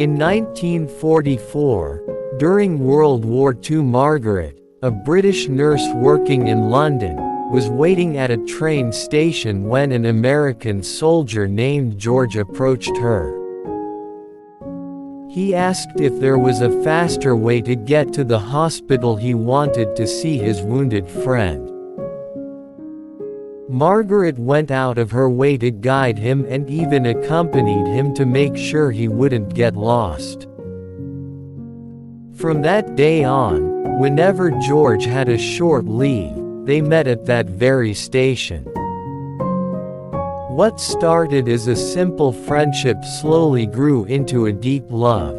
In 1944, during World War II, Margaret, a British nurse working in London, was waiting at a train station when an American soldier named George approached her. He asked if there was a faster way to get to the hospital. He wanted to see his wounded friend. Margaret went out of her way to guide him and even accompanied him to make sure he wouldn't get lost. From that day on, whenever George had a short leave, they met at that very station. What started as a simple friendship slowly grew into a deep love.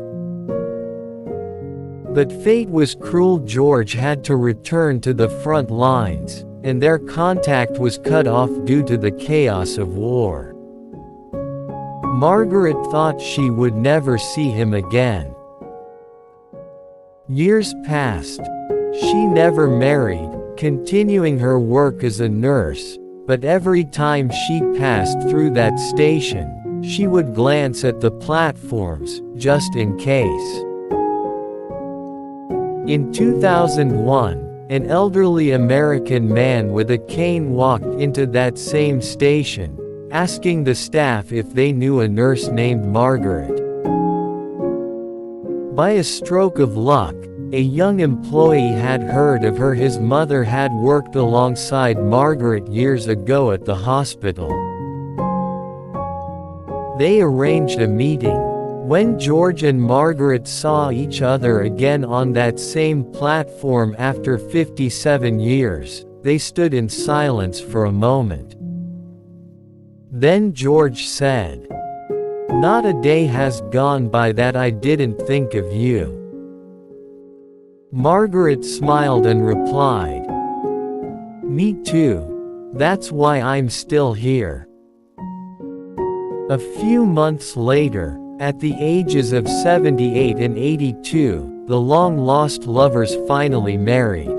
But fate was cruel. George had to return to the front lines, and their contact was cut off due to the chaos of war. Margaret thought she would never see him again. Years passed. She never married, continuing her work as a nurse, but every time she passed through that station, she would glance at the platforms, just in case. In 2001, an elderly American man with a cane walked into that same station, asking the staff if they knew a nurse named Margaret. By a stroke of luck, a young employee had heard of her. His mother had worked alongside Margaret years ago at the hospital. They arranged a meeting. When George and Margaret saw each other again on that same platform after 57 years, they stood in silence for a moment. Then George said, "Not a day has gone by that I didn't think of you." Margaret smiled and replied, "Me too. That's why I'm still here." A few months later, at the ages of 78 and 82, the long-lost lovers finally married.